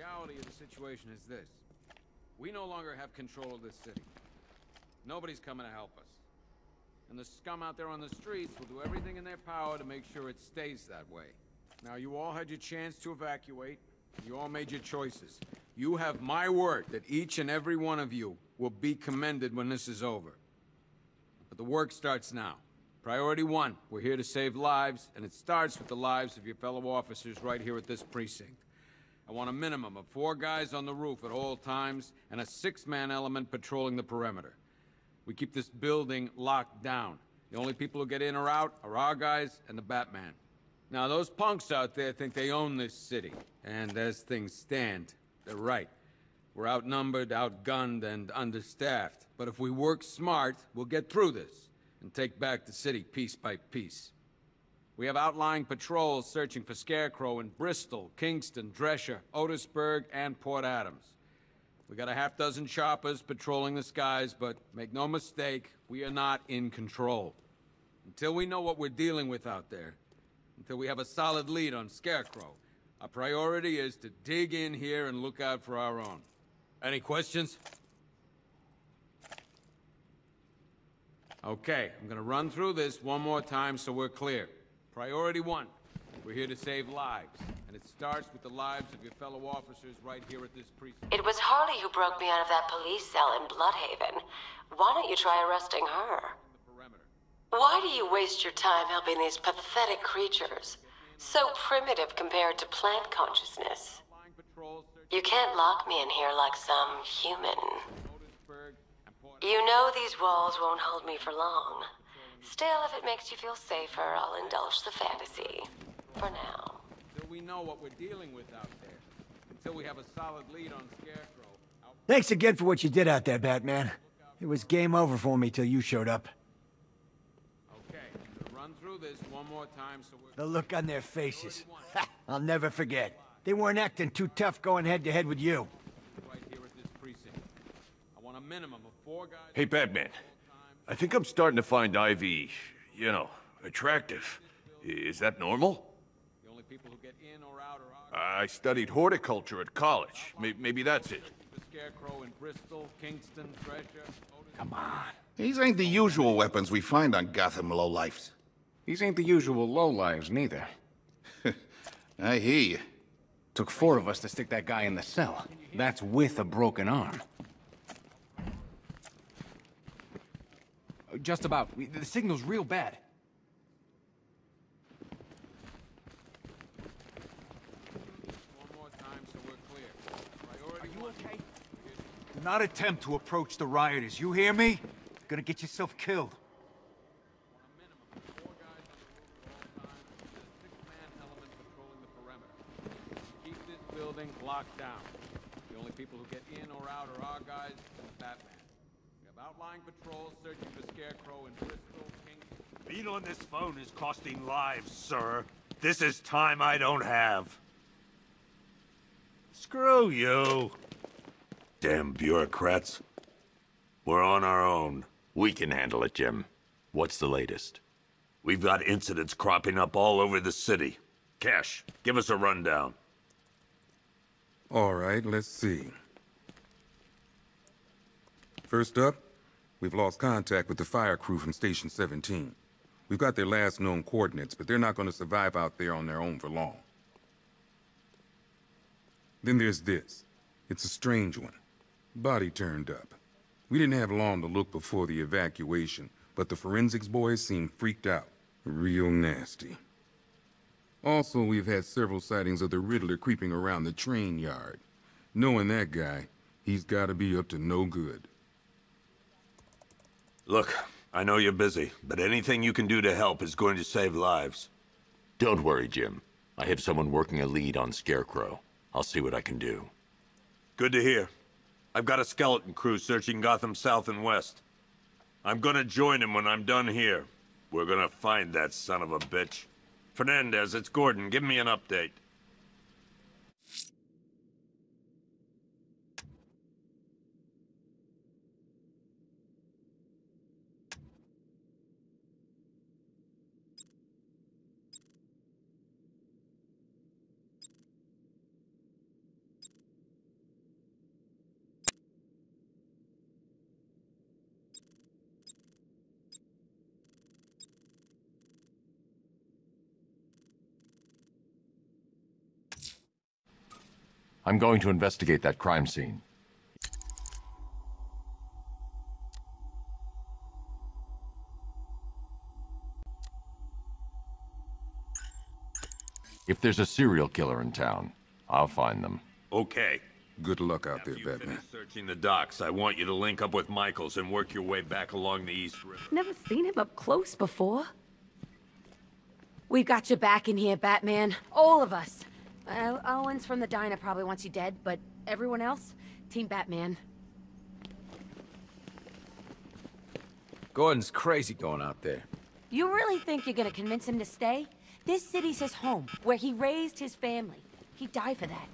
reality of the situation is this. We no longer have control of this city. Nobody's coming to help us. And the scum out there on the streets will do everything in their power to make sure it stays that way. Now, you all had your chance to evacuate. You all made your choices. You have my word that each and every one of you will be commended when this is over. But the work starts now. Priority 1, we're here to save lives, and it starts with the lives of your fellow officers right here at this precinct. I want a minimum of 4 guys on the roof at all times, and a 6-man element patrolling the perimeter. We keep this building locked down. The only people who get in or out are our guys and the Batman. Now, those punks out there think they own this city, and as things stand, they're right. We're outnumbered, outgunned, and understaffed. But if we work smart, we'll get through this and take back the city piece by piece. We have outlying patrols searching for Scarecrow in Bristol, Kingston, Drescher, Otisburg, and Port Adams. We got a half-dozen choppers patrolling the skies, but make no mistake, we are not in control. Until we know what we're dealing with out there, until we have a solid lead on Scarecrow, our priority is to dig in here and look out for our own. Any questions? Okay, I'm gonna run through this one more time so we're clear. Priority 1, we're here to save lives, and it starts with the lives of your fellow officers right here at this precinct. It was Harley who broke me out of that police cell in Bloodhaven. Why don't you try arresting her? Why do you waste your time helping these pathetic creatures? So primitive compared to plant consciousness. You can't lock me in here like some human. You know these walls won't hold me for long. Still, if it makes you feel safer, I'll indulge the fantasy. For now. Until we know what we're dealing with out there. Until we have a solid lead on Scarecrow. Thanks again for what you did out there, Batman. It was game over for me till you showed up. Okay, I'm gonna run through this one more time so we're... The look on their faces. I'll never forget. They weren't acting too tough going head-to-head with you. Right here at this precinct. I want a minimum of 4 guys... Hey, Batman. I think I'm starting to find Ivy, you know, attractive. Is that normal? The only people who get in or out are our... I studied horticulture at college. Maybe that's it. The Scarecrow in Bristol, Kingston, Drescher... Come on. These ain't the usual weapons we find on Gotham lowlifes. These ain't the usual lowlives, neither. I hear you. Took 4 of us to stick that guy in the cell. That's with a broken arm. Just about. The signal's real bad. One more time so we're clear. Priority Are you 1. okay? Do not attempt to approach the rioters, you hear me? You're gonna get yourself killed. A minimum of 4 guys on the roof at all times, and a 6-man element patrolling the perimeter. Keep this building locked down. The only people who get in or out are our guys and the Batman. We have outlying patrols searching for Scarecrow in Bristol, Kingston... Being on this phone is costing lives, sir. This is time I don't have. Screw you. Damn bureaucrats. We're on our own. We can handle it, Jim. What's the latest? We've got incidents cropping up all over the city. Cash, give us a rundown. All right, let's see. First up, we've lost contact with the fire crew from Station 17. We've got their last known coordinates, but they're not going to survive out there on their own for long. Then there's this. It's a strange one. Body turned up. We didn't have long to look before the evacuation, but the forensics boys seemed freaked out. Real nasty. Also, we've had several sightings of the Riddler creeping around the train yard. Knowing that guy, he's gotta be up to no good. Look, I know you're busy, but anything you can do to help is going to save lives. Don't worry, Jim. I have someone working a lead on Scarecrow. I'll see what I can do. Good to hear. I've got a skeleton crew searching Gotham South and West. I'm gonna join him when I'm done here. We're gonna find that son of a bitch. Fernandez, it's Gordon. Give me an update. I'm going to investigate that crime scene. If there's a serial killer in town, I'll find them. Okay. Good luck out there, After you Batman. finish searching the docks, I want you to link up with Michaels and work your way back along the East River. Never seen him up close before. We've got your back in here, Batman. All of us. Owens from the diner probably wants you dead, but everyone else, Team Batman. Gordon's crazy going out there. You really think you're gonna convince him to stay? This city's his home, where he raised his family. He'd die for that.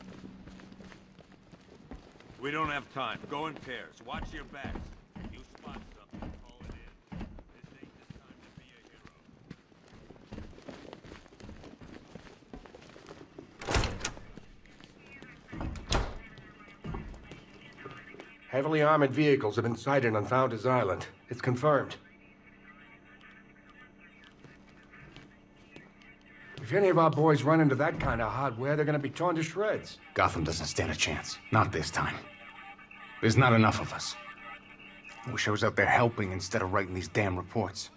We don't have time. Go in pairs. Watch your backs. If you spot something, call it in. This ain't the time to be a hero. Heavily armored vehicles have been sighted on Founders Island. It's confirmed. If any of our boys run into that kind of hardware, they're gonna be torn to shreds. Gotham doesn't stand a chance. Not this time. There's not enough of us. I wish I was out there helping instead of writing these damn reports.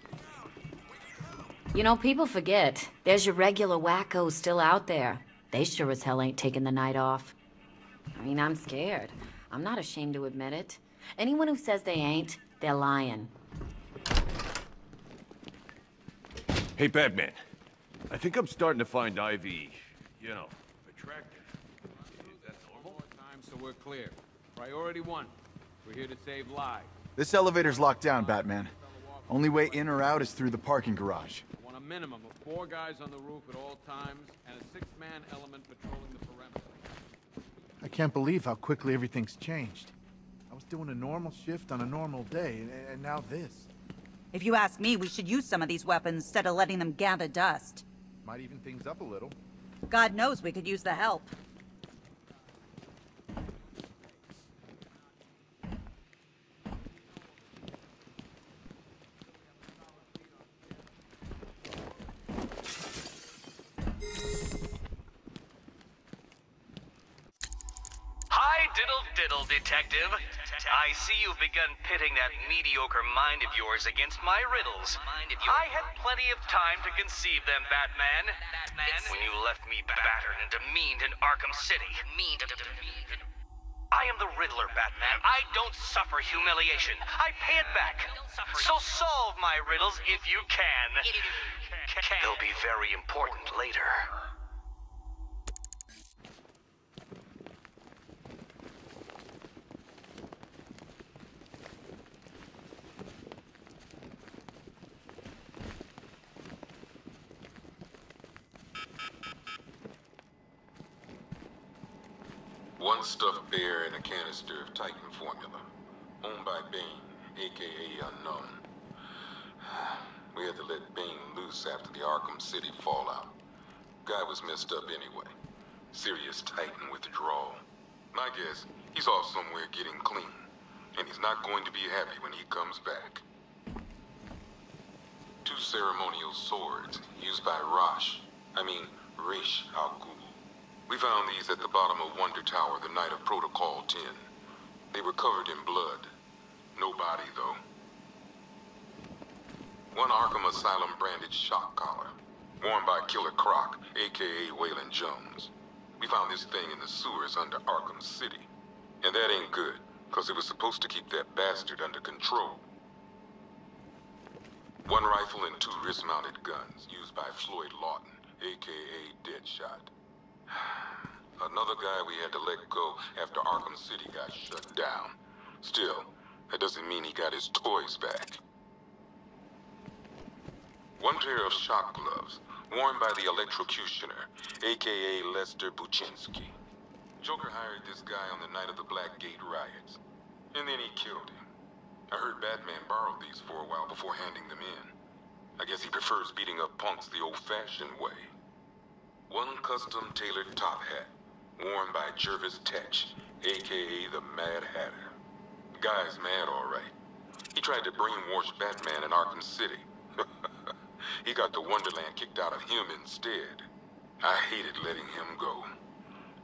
You know, people forget. There's your regular wackos still out there. They sure as hell ain't taking the night off. I mean, I'm scared. I'm not ashamed to admit it. Anyone who says they ain't, they're lying. Hey, Batman. I think I'm starting to find Ivy, you know, attractive. Is that normal? More time, so we're clear. Priority 1. We're here to save lives. This elevator's locked down, Batman. Only way in or out is through the parking garage. I want a minimum of 4 guys on the roof at all times, and a 6-man element patrolling the perimeter. I can't believe how quickly everything's changed. I was doing a normal shift on a normal day, and now this. If you ask me, we should use some of these weapons instead of letting them gather dust. Might even things up a little. God knows we could use the help. Hi, diddle-diddle, detective. I see you've begun pitting that mediocre mind of yours against my riddles. I had plenty of time to conceive them, Batman. When you left me battered and demeaned in Arkham City. I am the Riddler, Batman. I don't suffer humiliation. I pay it back. So solve my riddles if you can. They'll be very important later. One stuffed bear and a canister of Titan formula, owned by Bane, aka Unknown. We had to let Bane loose after the Arkham City fallout. Guy was messed up anyway. Serious Titan withdrawal. My guess, he's off somewhere getting clean, and he's not going to be happy when he comes back. 2 ceremonial swords used by Rish Al Ghul. We found these at the bottom of Wonder Tower the night of Protocol 10. They were covered in blood. No body, though. 1 Arkham Asylum branded shock collar, worn by Killer Croc, aka Waylon Jones. We found this thing in the sewers under Arkham City. And that ain't good, because it was supposed to keep that bastard under control. 1 rifle and 2 wrist-mounted guns, used by Floyd Lawton, aka Deadshot. Another guy we had to let go after Arkham City got shut down. Still, that doesn't mean he got his toys back. 1 pair of shock gloves, worn by the Electrocutioner, aka Lester Buczynski. Joker hired this guy on the night of the Blackgate riots, and then he killed him. I heard Batman borrowed these for a while before handing them in. I guess he prefers beating up punks the old-fashioned way. 1 custom-tailored top hat, worn by Jervis Tetch, a.k.a. the Mad Hatter. The guy's mad, all right. He tried to brainwash Batman in Arkham City. He got the Wonderland kicked out of him instead. I hated letting him go.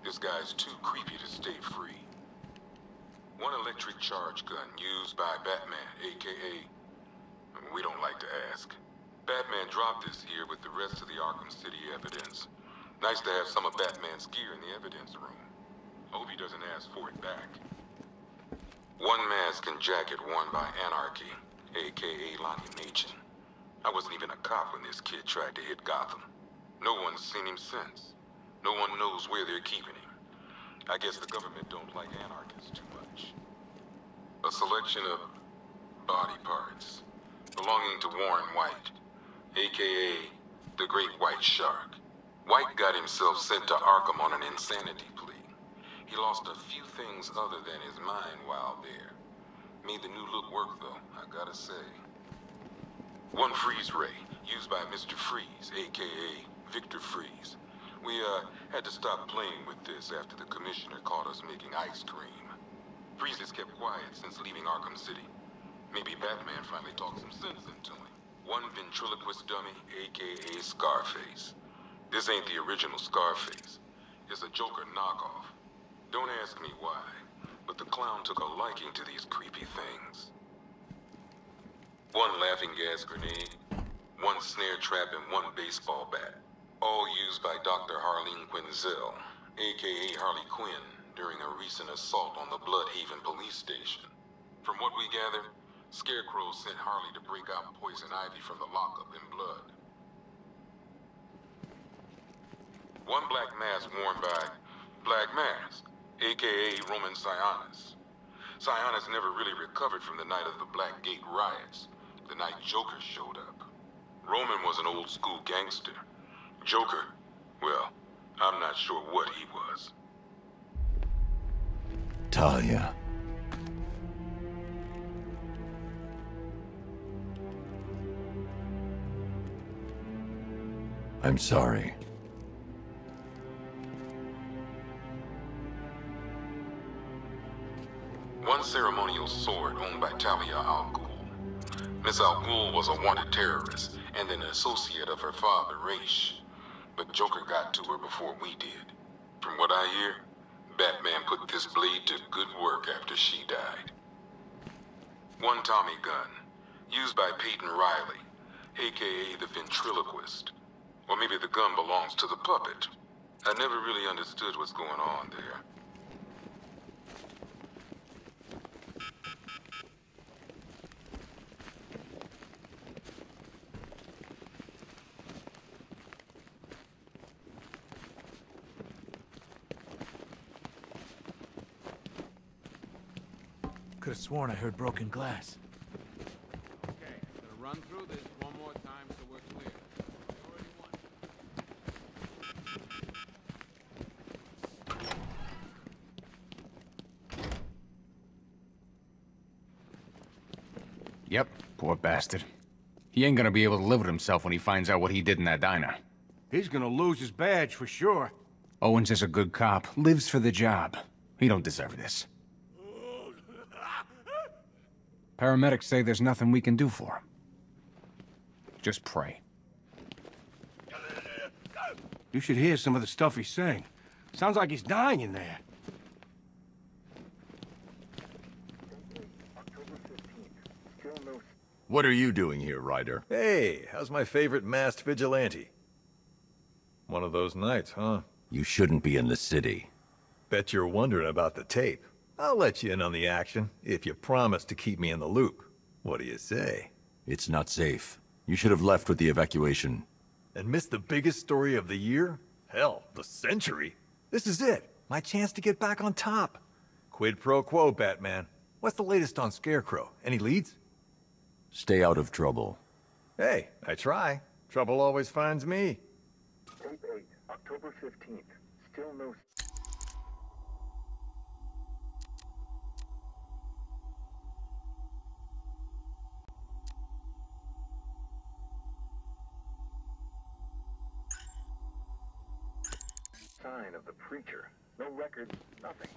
This guy's too creepy to stay free. One electric charge gun used by Batman, a.k.a. We don't like to ask. Batman dropped this here with the rest of the Arkham City evidence. Nice to have some of Batman's gear in the evidence room. Hope he doesn't ask for it back. One mask and jacket worn by Anarchy, a.k.a. Lonnie Machin. I wasn't even a cop when this kid tried to hit Gotham. No one's seen him since. No one knows where they're keeping him. I guess the government don't like anarchists too much. A selection of body parts belonging to Warren White, a.k.a. the Great White Shark. White got himself sent to Arkham on an insanity plea. He lost a few things other than his mind while there. Made the new look work, though, I gotta say. One freeze ray, used by Mr. Freeze, a.k.a. Victor Freeze. We, had to stop playing with this after the commissioner caught us making ice cream. Freeze has kept quiet since leaving Arkham City. Maybe Batman finally talked some sense into him. One ventriloquist dummy, a.k.a. Scarface. This ain't the original Scarface. It's a Joker knockoff. Don't ask me why, but the clown took a liking to these creepy things. One laughing gas grenade, one snare trap, and one baseball bat. All used by Dr. Harleen Quinzel, a.k.a. Harley Quinn, during a recent assault on the Bloodhaven police station. From what we gather, Scarecrow sent Harley to break out Poison Ivy from the lockup in blood. One black mask worn by Black Mask, a.k.a. Roman Sionis. Sionis never really recovered from the night of the Black Gate riots, the night Joker showed up. Roman was an old-school gangster. Joker, well, I'm not sure what he was. Talia. I'm sorry. One ceremonial sword owned by Talia al Ghul. Miss al Ghul was a wanted terrorist and an associate of her father, Raish. But Joker got to her before we did. From what I hear, Batman put this blade to good work after she died. One Tommy gun, used by Peyton Riley, a.k.a. the ventriloquist. Or maybe the gun belongs to the puppet. I never really understood what's going on there. Could have sworn I heard broken glass. Okay, gonna run through this one more time so we're clear. Priority one. Yep, poor bastard. He ain't gonna be able to live with himself when he finds out what he did in that diner. He's gonna lose his badge for sure. Owens is a good cop, lives for the job. He don't deserve this. Paramedics say there's nothing we can do for him. Just pray. You should hear some of the stuff he's saying. Sounds like he's dying in there. What are you doing here, Ryder? Hey, how's my favorite masked vigilante? One of those nights, huh? You shouldn't be in the city. Bet you're wondering about the tape. I'll let you in on the action, if you promise to keep me in the loop. What do you say? It's not safe. You should have left with the evacuation. And missed the biggest story of the year? Hell, the century. This is it. My chance to get back on top. Quid pro quo, Batman. What's the latest on Scarecrow? Any leads? Stay out of trouble. Hey, I try. Trouble always finds me. Tape 8, October 15th. Still no... sign of the preacher. No records, nothing.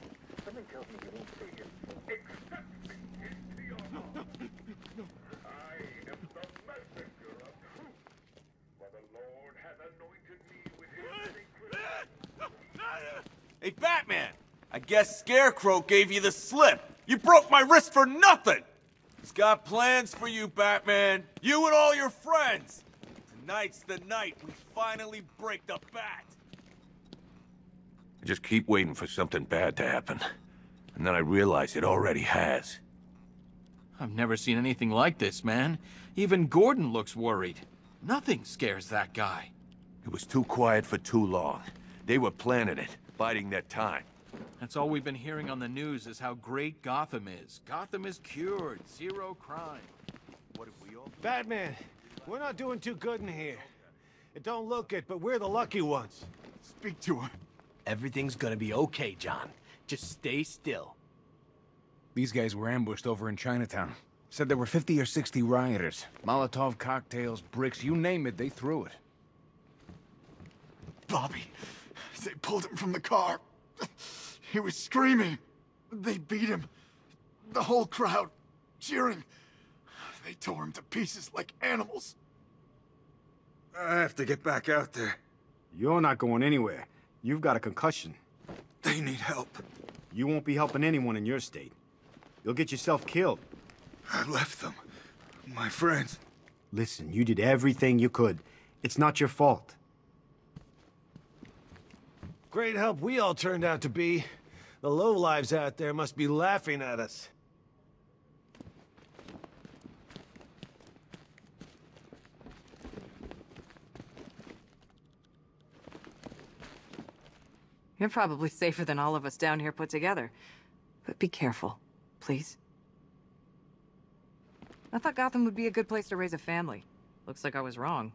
Something tells me you won't stay here. Accept me into your heart. I am the messenger of truth. For the Lord has anointed me with his sacred... Hey, Batman! I guess Scarecrow gave you the slip. You broke my wrist for nothing! He's got plans for you, Batman. You and all your friends. Tonight's the night we finally break the Bat. I just keep waiting for something bad to happen. And then I realize it already has. I've never seen anything like this, man. Even Gordon looks worried. Nothing scares that guy. It was too quiet for too long. They were planning it, biding their time. That's all we've been hearing on the news is how great Gotham is. Gotham is cured, zero crime. What if we all... Batman, we're not doing too good in here. It don't look it, but we're the lucky ones. Speak to her. Everything's gonna be okay, John. Just stay still. These guys were ambushed over in Chinatown. Said there were 50 or 60 rioters. Molotov cocktails, bricks, you name it, they threw it. Bobby, they pulled him from the car. He was screaming. They beat him. The whole crowd, cheering. They tore him to pieces like animals. I have to get back out there. You're not going anywhere. You've got a concussion. They need help. You won't be helping anyone in your state. You'll get yourself killed. I left them. My friends. Listen, you did everything you could. It's not your fault. Great help we all turned out to be. The lowlives out there must be laughing at us. You're probably safer than all of us down here put together. But be careful, please. I thought Gotham would be a good place to raise a family. Looks like I was wrong.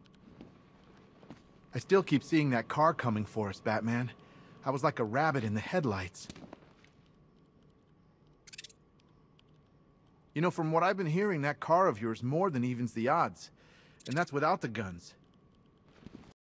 I still keep seeing that car coming for us, Batman. I was like a rabbit in the headlights. You know, from what I've been hearing, that car of yours more than evens the odds. And that's without the guns.